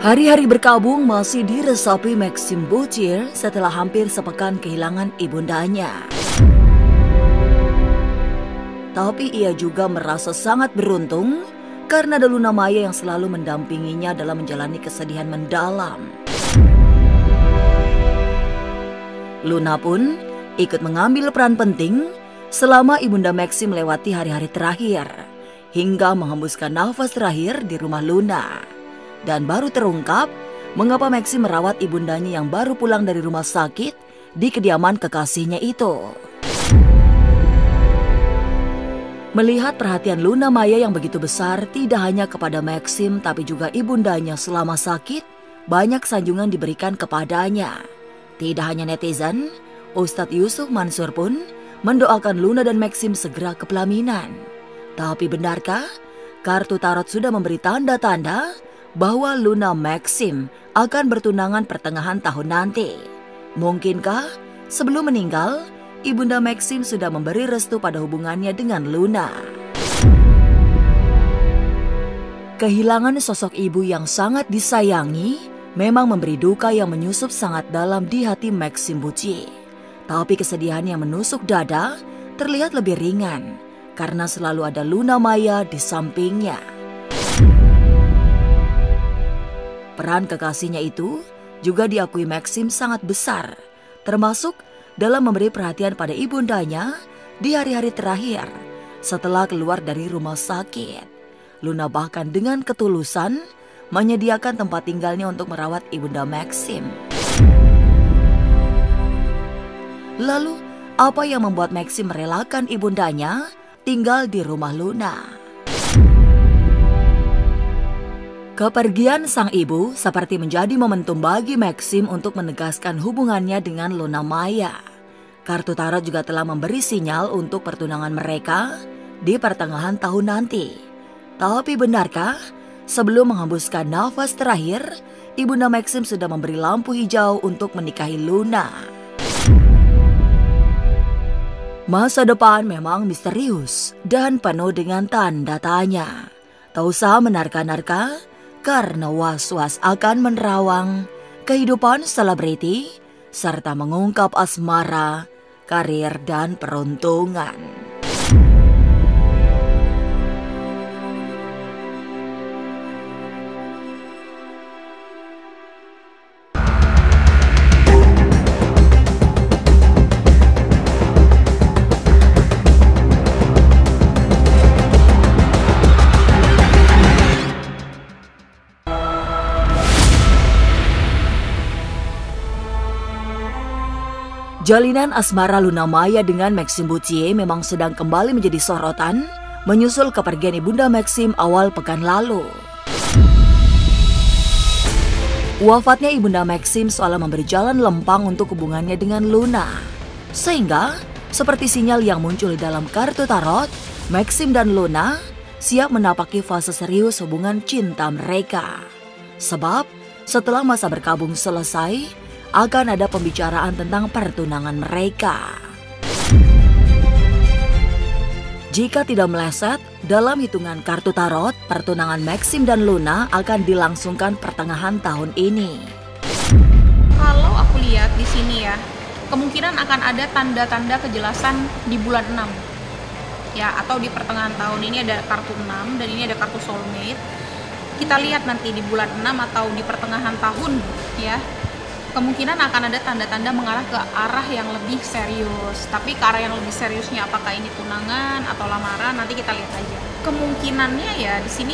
Hari-hari berkabung masih diresapi Maxim Bocil setelah hampir sepekan kehilangan ibundanya. Tapi ia juga merasa sangat beruntung karena ada Luna Maya yang selalu mendampinginya dalam menjalani kesedihan mendalam. Luna pun ikut mengambil peran penting selama ibunda Maxim melewati hari-hari terakhir hingga menghembuskan nafas terakhir di rumah Luna. Dan baru terungkap mengapa Maxim merawat ibundanya yang baru pulang dari rumah sakit di kediaman kekasihnya itu. Melihat perhatian Luna Maya yang begitu besar tidak hanya kepada Maxim tapi juga ibundanya selama sakit, banyak sanjungan diberikan kepadanya. Tidak hanya netizen, Ustadz Yusuf Mansur pun mendoakan Luna dan Maxim segera ke pelaminan. Tapi benarkah kartu tarot sudah memberi tanda-tanda bahwa Luna Maxim akan bertunangan pertengahan tahun nanti? Mungkinkah sebelum meninggal, ibunda Maxim sudah memberi restu pada hubungannya dengan Luna? Kehilangan sosok ibu yang sangat disayangi memang memberi duka yang menyusup sangat dalam di hati Maxim Bocil. Tapi kesedihan yang menusuk dada terlihat lebih ringan karena selalu ada Luna Maya di sampingnya. Peran kekasihnya itu juga diakui Maxim sangat besar, termasuk dalam memberi perhatian pada ibundanya di hari-hari terakhir setelah keluar dari rumah sakit. Luna bahkan dengan ketulusan menyediakan tempat tinggalnya untuk merawat ibunda Maxim. Lalu, apa yang membuat Maxim merelakan ibundanya tinggal di rumah Luna? Kepergian sang ibu seperti menjadi momentum bagi Maxim untuk menegaskan hubungannya dengan Luna Maya. Kartu tarot juga telah memberi sinyal untuk pertunangan mereka di pertengahan tahun nanti. Tapi benarkah sebelum menghembuskan nafas terakhir, ibunda Maxim sudah memberi lampu hijau untuk menikahi Luna? Masa depan memang misterius dan penuh dengan tanda tanya. Tak usah menerka-nerka, karena was-was akan menerawang kehidupan selebriti serta mengungkap asmara, karir, dan peruntungan. Jalinan asmara Luna Maya dengan Maxim Bocil memang sedang kembali menjadi sorotan menyusul kepergian ibunda Maxim awal pekan lalu. Wafatnya ibunda Maxim seolah memberi jalan lempang untuk hubungannya dengan Luna. Sehingga, seperti sinyal yang muncul dalam kartu tarot, Maxim dan Luna siap menapaki fase serius hubungan cinta mereka. Sebab, setelah masa berkabung selesai, akan ada pembicaraan tentang pertunangan mereka. Jika tidak meleset, dalam hitungan kartu tarot, pertunangan Maxim dan Luna akan dilangsungkan pertengahan tahun ini. Kalau aku lihat di sini ya, kemungkinan akan ada tanda-tanda kejelasan di bulan 6. Ya, atau di pertengahan tahun ini ada kartu 6 dan ini ada kartu soulmate. Kita lihat nanti di bulan 6 atau di pertengahan tahun ya. Kemungkinan akan ada tanda-tanda mengarah ke arah yang lebih serius. Tapi ke arah yang lebih seriusnya apakah ini tunangan atau lamaran, nanti kita lihat aja. Kemungkinannya ya di sini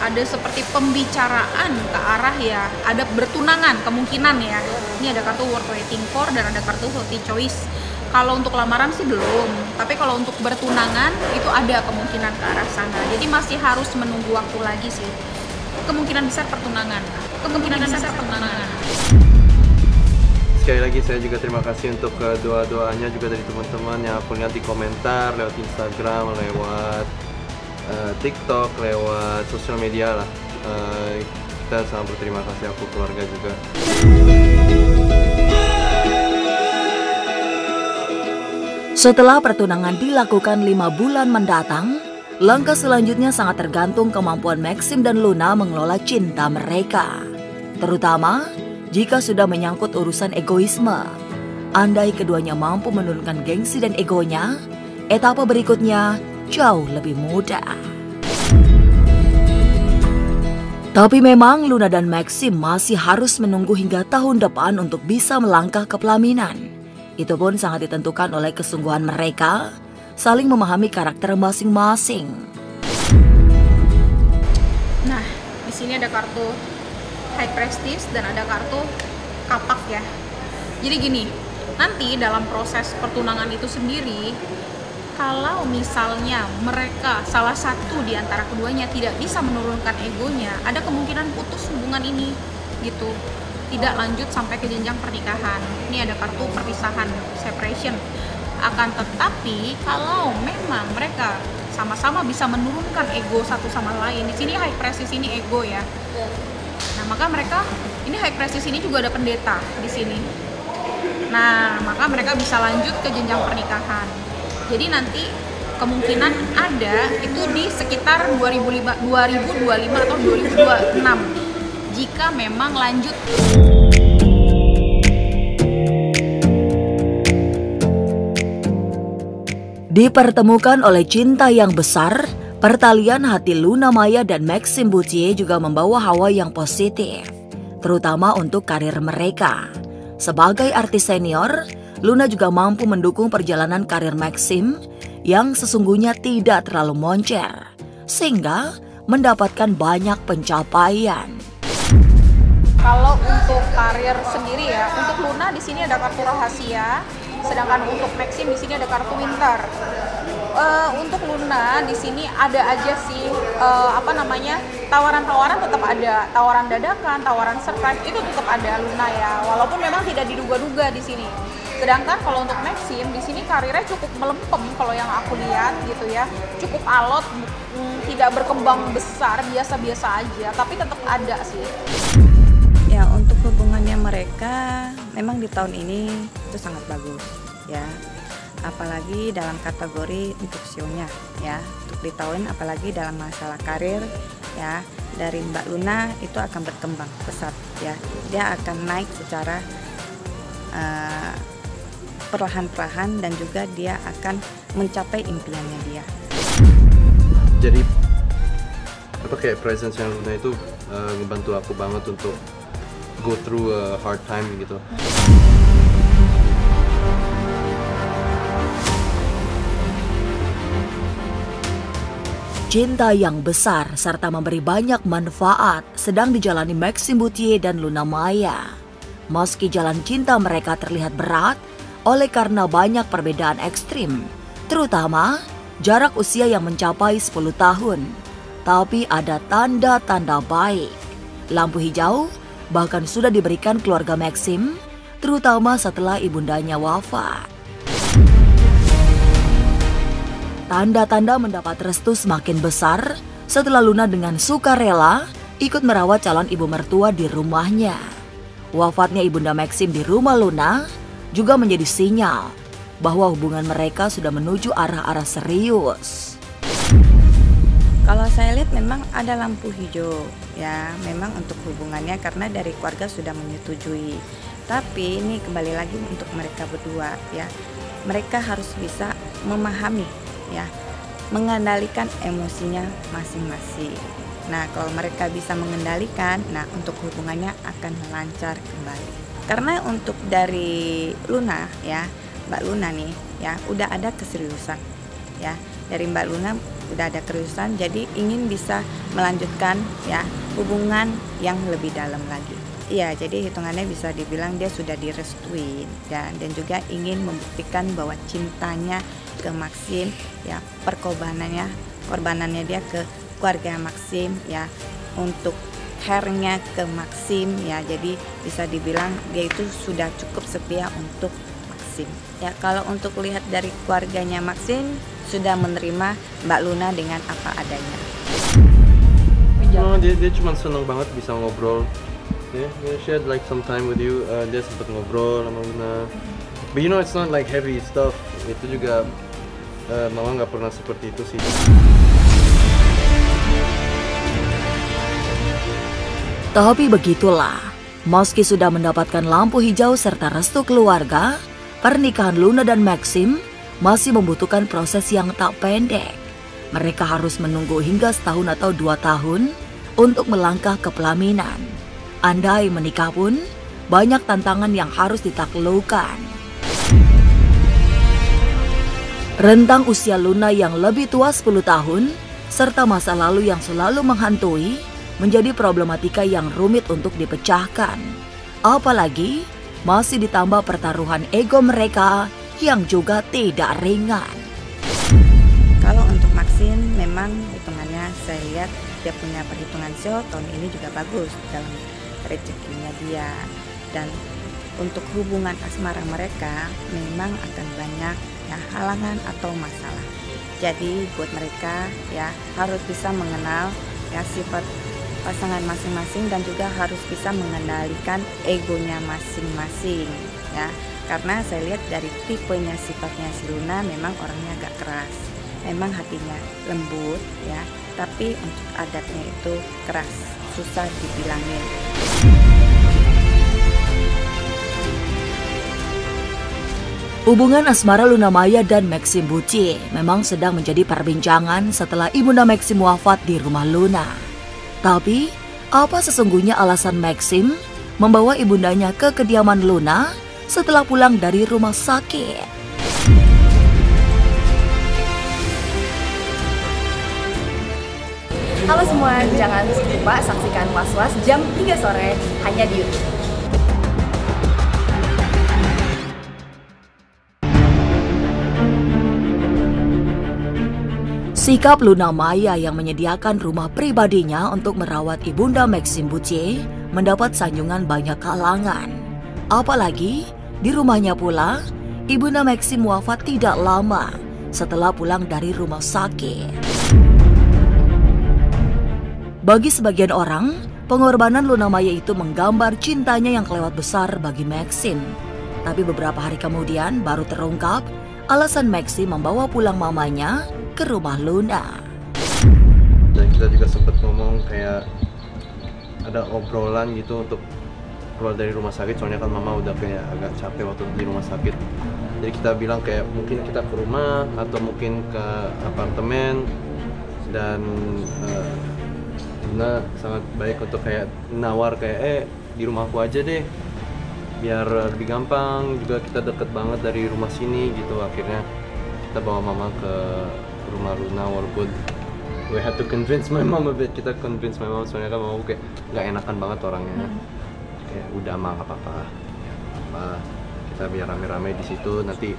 ada seperti pembicaraan ke arah ya ada bertunangan kemungkinan ya. Ini ada kartu worth waiting for dan ada kartu healthy choice. Kalau untuk lamaran sih belum, tapi kalau untuk bertunangan itu ada kemungkinan ke arah sana. Jadi masih harus menunggu waktu lagi sih. Kemungkinan besar pertunangan. Kemungkinan besar pertunangan. Sekali lagi saya juga terima kasih untuk doa-doanya juga dari teman-teman yang aku lihat di komentar, lewat Instagram, lewat TikTok, lewat sosial media lah. Kita sangat berterima kasih, aku keluarga juga. Setelah pertunangan dilakukan 5 bulan mendatang, langkah selanjutnya sangat tergantung kemampuan Maxim dan Luna mengelola cinta mereka. terutama jika sudah menyangkut urusan egoisme. Andai keduanya mampu menurunkan gengsi dan egonya, etapa berikutnya jauh lebih mudah. Tapi memang Luna dan Maxim masih harus menunggu hingga tahun depan untuk bisa melangkah ke pelaminan. Itu pun sangat ditentukan oleh kesungguhan mereka saling memahami karakter masing-masing. Nah, di sini ada kartu High Prestige dan ada kartu kapak ya. Jadi gini, nanti dalam proses pertunangan itu sendiri, kalau misalnya mereka salah satu di antara keduanya tidak bisa menurunkan egonya, ada kemungkinan putus hubungan ini gitu. Tidak lanjut sampai ke jenjang pernikahan. Ini ada kartu perpisahan, separation. Akan tetapi kalau memang mereka sama-sama bisa menurunkan ego satu sama lain, di sini High Prestige ini ego ya. Nah, maka mereka ini High Prestige ini juga ada pendeta di sini. Nah, maka mereka bisa lanjut ke jenjang pernikahan. Jadi nanti kemungkinan ada itu di sekitar 2025 atau 2026 jika memang lanjut. Dipertemukan oleh cinta yang besar, pertalian hati Luna Maya dan Maxim Bouthier juga membawa hawa yang positif, terutama untuk karir mereka. Sebagai artis senior, Luna juga mampu mendukung perjalanan karir Maxim yang sesungguhnya tidak terlalu moncer, sehingga mendapatkan banyak pencapaian. Kalau untuk karir sendiri ya, untuk Luna di sini ada kartu rahasia, sedangkan untuk Maxim di sini ada kartu winter. Untuk Luna di sini ada aja sih tawaran-tawaran tetap ada, tawaran dadakan, tawaran surprise itu tetap ada Luna ya, walaupun memang tidak diduga-duga di sini. Sedangkan kalau untuk Maxim di sini karirnya cukup melempem kalau yang aku lihat gitu ya, cukup alot, tidak berkembang besar, biasa-biasa aja, tapi tetap ada sih. Ya, untuk hubungannya mereka memang di tahun ini itu sangat bagus ya. Apalagi dalam kategori untuk sionya ya. Untuk di tahun apalagi dalam masalah karir ya, dari Mbak Luna itu akan berkembang pesat ya. Dia akan naik secara perlahan-lahan dan juga dia akan mencapai impiannya dia. Jadi kayak presence yang Luna itu ngebantu aku banget untuk go through a hard time gitu. Cinta yang besar serta memberi banyak manfaat sedang dijalani Maxim Bouthier dan Luna Maya. Meski jalan cinta mereka terlihat berat oleh karena banyak perbedaan ekstrim, terutama jarak usia yang mencapai 10 tahun. Tapi ada tanda-tanda baik. Lampu hijau bahkan sudah diberikan keluarga Maxim, terutama setelah ibundanya wafat. Tanda-tanda mendapat restu semakin besar setelah Luna dengan sukarela ikut merawat calon ibu mertua di rumahnya. Wafatnya ibunda Maxim di rumah Luna juga menjadi sinyal bahwa hubungan mereka sudah menuju arah-arah serius. Kalau saya lihat memang ada lampu hijau ya, memang untuk hubungannya karena dari keluarga sudah menyetujui. Tapi ini kembali lagi untuk mereka berdua ya. Mereka harus bisa memahami ya, mengendalikan emosinya masing-masing. Nah, kalau mereka bisa mengendalikan, nah untuk hubungannya akan lancar kembali. Karena untuk dari Luna ya, Mbak Luna nih ya, udah ada keseriusan ya. Dari Mbak Luna udah ada keseriusan, jadi ingin bisa melanjutkan ya hubungan yang lebih dalam lagi. Iya, jadi hitungannya bisa dibilang dia sudah direstuin ya, dan juga ingin membuktikan bahwa cintanya ke Maxim ya, korbanannya dia ke keluarga Maxim ya, untuk care-nya ke Maxim ya, jadi bisa dibilang dia itu sudah cukup setia untuk Maxim ya. Kalau untuk lihat dari keluarganya Maxim sudah menerima Mbak Luna dengan apa adanya. Dia cuma senang banget bisa ngobrol. Dia shared like some time with you. Dia sempat ngobrol sama Luna. But you know it's not like heavy stuff. Itu juga Mama nggak pernah seperti itu sih. Tapi begitulah, Meski sudah mendapatkan lampu hijau serta restu keluarga, pernikahan Luna dan Maxim masih membutuhkan proses yang tak pendek. Mereka harus menunggu hingga setahun atau 2 tahun untuk melangkah ke pelaminan. Andai menikah pun, banyak tantangan yang harus ditaklukkan. Rentang usia Luna yang lebih tua 10 tahun, serta masa lalu yang selalu menghantui, menjadi problematika yang rumit untuk dipecahkan. Apalagi masih ditambah pertaruhan ego mereka yang juga tidak ringan. Kalau untuk Maxim memang hitungannya saya lihat dia punya perhitungan show tahun ini juga bagus dalam rezekinya dia. Dan untuk hubungan asmara mereka memang akan banyak ya halangan atau masalah. Jadi buat mereka ya harus bisa mengenal ya sifat pasangan masing-masing dan juga harus bisa mengendalikan egonya masing-masing ya. Karena saya lihat dari tipenya sifatnya si Luna memang orangnya agak keras. Memang hatinya lembut ya, tapi untuk adatnya itu keras, susah dibilangin. Hubungan asmara Luna Maya dan Maxim Buci memang sedang menjadi perbincangan setelah ibunda Maxim wafat di rumah Luna. Tapi, apa sesungguhnya alasan Maxim membawa ibundanya ke kediaman Luna setelah pulang dari rumah sakit? Halo semua, jangan lupa saksikan Was-Was jam 3 sore hanya di YouTube. Sikap Luna Maya yang menyediakan rumah pribadinya untuk merawat ibunda Maxim Buci mendapat sanjungan banyak kalangan. Apalagi di rumahnya pula, ibunda Maxim wafat tidak lama setelah pulang dari rumah sakit. Bagi sebagian orang, pengorbanan Luna Maya itu menggambar cintanya yang kelewat besar bagi Maxim. Tapi beberapa hari kemudian baru terungkap alasan Maxim membawa pulang mamanya ke rumah Luna. Dan kita juga sempat ngomong kayak ada obrolan gitu untuk keluar dari rumah sakit, soalnya kan mama udah kayak agak capek waktu di rumah sakit. Jadi kita bilang kayak mungkin kita ke rumah atau mungkin ke apartemen, dan Luna sangat baik untuk kayak nawar kayak di rumahku aja deh, biar lebih gampang, juga kita deket banget dari rumah sini gitu. Akhirnya kita bawa mama ke rumah Luna, walaupun we had to convince my mom a bit. Kita convince my mom, soalnya kan mama kayak nggak enakan banget orangnya. Kayak udah mah nggak apa-apa, kita biar rame-rame di situ. Nanti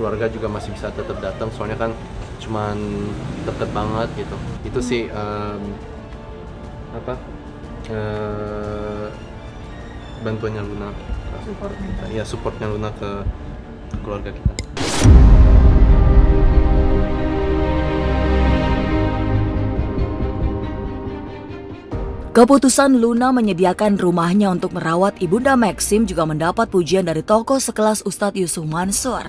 keluarga juga masih bisa tetap datang, soalnya kan cuman deket banget gitu. Itu sih bantuannya Luna, supportnya Luna ke keluarga kita. Keputusan Luna menyediakan rumahnya untuk merawat ibunda Maxim juga mendapat pujian dari tokoh sekelas Ustadz Yusuf Mansur.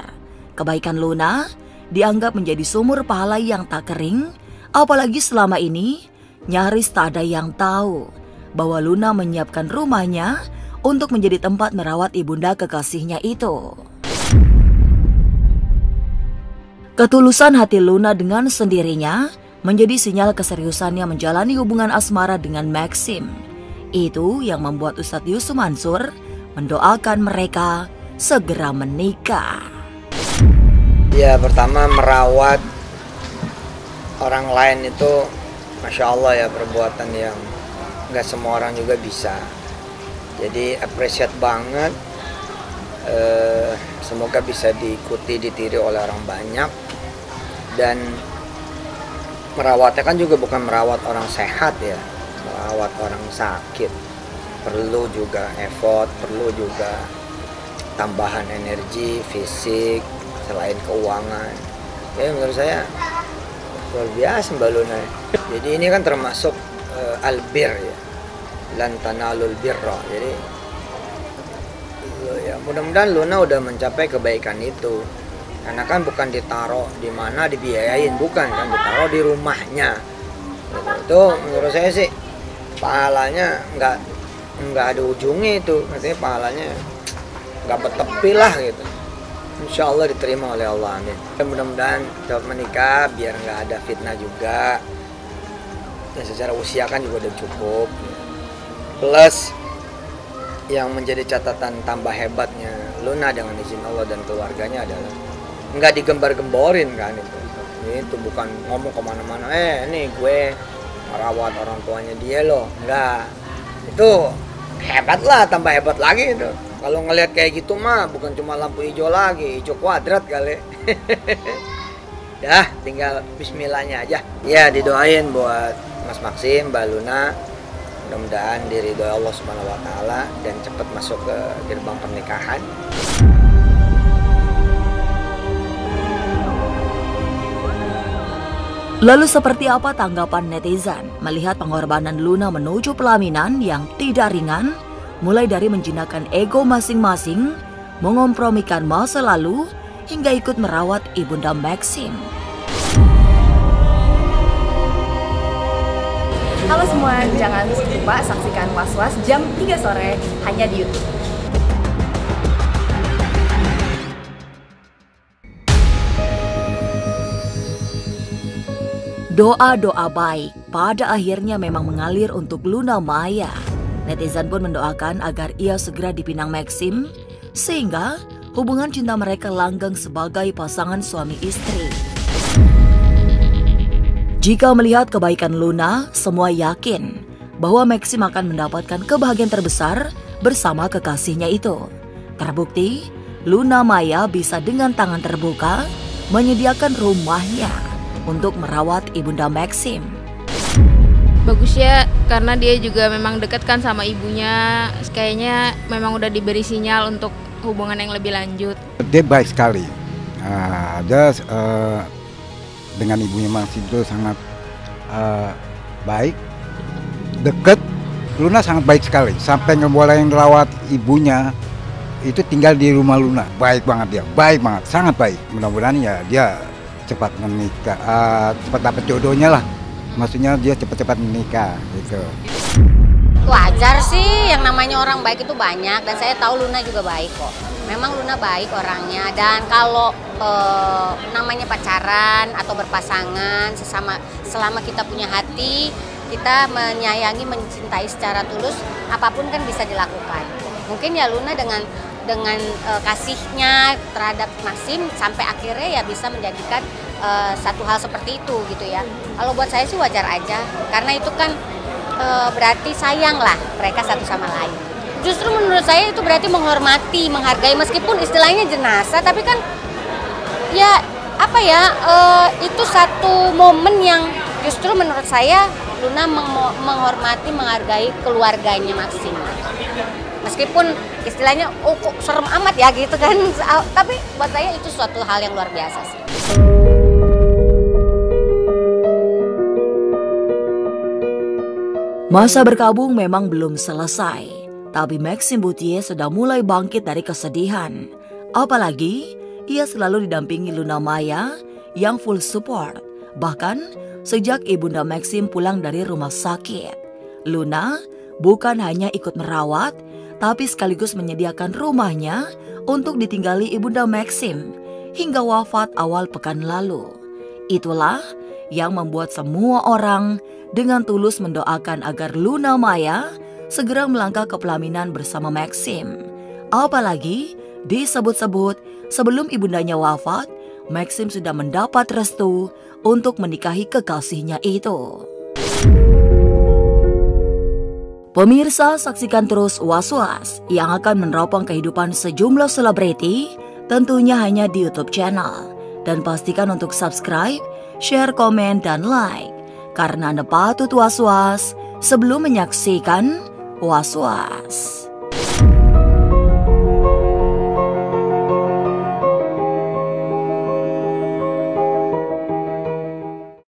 Kebaikan Luna dianggap menjadi sumur pahala yang tak kering, apalagi selama ini nyaris tak ada yang tahu bahwa Luna menyiapkan rumahnya untuk menjadi tempat merawat ibunda kekasihnya itu. Ketulusan hati Luna dengan sendirinya menjadi sinyal keseriusannya menjalani hubungan asmara dengan Maxim. Itu yang membuat Ustadz Yusuf Mansur mendoakan mereka segera menikah. Ya, pertama merawat orang lain itu Masya Allah ya, perbuatan yang nggak semua orang juga bisa. Jadi appreciate banget. Semoga bisa diikuti, ditiru oleh orang banyak. Dan merawatnya kan juga bukan merawat orang sehat ya, merawat orang sakit. Perlu juga effort, perlu juga tambahan energi, fisik, selain keuangan. Ya menurut saya luar biasa Mbak Luna. Jadi ini kan termasuk albir ya, lan tanalul birra. Jadi ya mudah-mudahan Luna udah mencapai kebaikan itu. Karena kan bukan ditaruh di mana dibiayain, bukan kan, ditaruh di rumahnya. Itu menurut saya sih pahalanya nggak nggak ada ujungnya itu, katanya pahalanya nggak bertepi lah gitu. Insya Allah diterima oleh Allah, amin. Mudah-mudahan cepat menikah biar nggak ada fitnah juga. Dan secara usia kan juga udah cukup. Plus yang menjadi catatan tambah hebatnya Luna dengan izin Allah dan keluarganya adalah nggak digembar-gemborin kan itu. Itu bukan ngomong kemana-mana, nih gue merawat orang tuanya dia loh, enggak. Itu hebat lah, tambah hebat lagi itu. Kalau ngelihat kayak gitu mah bukan cuma lampu hijau lagi, hijau kuadrat kali. Dah, tinggal bismillahnya aja. Ya, didoain buat Mas Maxim, Mbak Luna. Mudah-mudahan diridhoi Allah Subhanahu wa taala dan cepat masuk ke gerbang pernikahan. Lalu seperti apa tanggapan netizen melihat pengorbanan Luna menuju pelaminan yang tidak ringan, mulai dari menjinakkan ego masing-masing, mengompromikan masa lalu, hingga ikut merawat ibunda Maxim. Halo semua, jangan lupa saksikan Was-Was jam 3 sore hanya di YouTube. Doa-doa baik pada akhirnya memang mengalir untuk Luna Maya. Netizen pun mendoakan agar ia segera dipinang Maxim, sehingga hubungan cinta mereka langgeng sebagai pasangan suami istri. Jika melihat kebaikan Luna, semua yakin bahwa Maxim akan mendapatkan kebahagiaan terbesar bersama kekasihnya itu. Terbukti, Luna Maya bisa dengan tangan terbuka menyediakan rumahnya untuk merawat ibunda Maxim. Bagus ya, karena dia juga memang dekat kan sama ibunya. Kayaknya memang udah diberi sinyal untuk hubungan yang lebih lanjut. Dia baik sekali. Dia dengan ibunya Maxim itu sangat baik, dekat. Luna sangat baik sekali, sampai ngebolehin rawat ibunya itu tinggal di rumah Luna. Baik banget dia, baik banget, sangat baik. Mudah-mudahan ya dia cepat menikah, cepat dapat jodohnya lah. Maksudnya dia cepat-cepat menikah gitu. Wajar sih, yang namanya orang baik itu banyak, dan saya tahu Luna juga baik kok. Memang Luna baik orangnya, dan kalau namanya pacaran atau berpasangan selama kita punya hati, kita menyayangi, mencintai secara tulus, apapun kan bisa dilakukan. Mungkin ya Luna dengan kasihnya terhadap Maxim sampai akhirnya ya bisa menjadikan satu hal seperti itu gitu ya. Kalau buat saya sih wajar aja, karena itu kan berarti sayang lah mereka satu sama lain. Justru menurut saya itu berarti menghormati, menghargai, meskipun istilahnya jenazah, tapi kan ya apa ya, itu satu momen yang justru menurut saya Luna menghormati, menghargai keluarganya Maxim. Meskipun istilahnya kok serem amat ya gitu kan, tapi buat saya itu suatu hal yang luar biasa sih. Masa berkabung memang belum selesai, tapi Maxim Bouthier sudah mulai bangkit dari kesedihan. Apalagi ia selalu didampingi Luna Maya yang full support. Bahkan sejak ibunda Maxim pulang dari rumah sakit, Luna bukan hanya ikut merawat, tapi sekaligus menyediakan rumahnya untuk ditinggali ibunda Maxim hingga wafat awal pekan lalu. Itulah yang membuat semua orang dengan tulus mendoakan agar Luna Maya segera melangkah ke pelaminan bersama Maxim. Apalagi disebut-sebut sebelum ibundanya wafat, Maxim sudah mendapat restu untuk menikahi kekasihnya itu. Pemirsa, saksikan terus Was-Was yang akan meneropong kehidupan sejumlah selebriti, tentunya hanya di YouTube channel. Dan pastikan untuk subscribe, share, komen, dan like, karena Anda patut was-was sebelum menyaksikan Was-Was.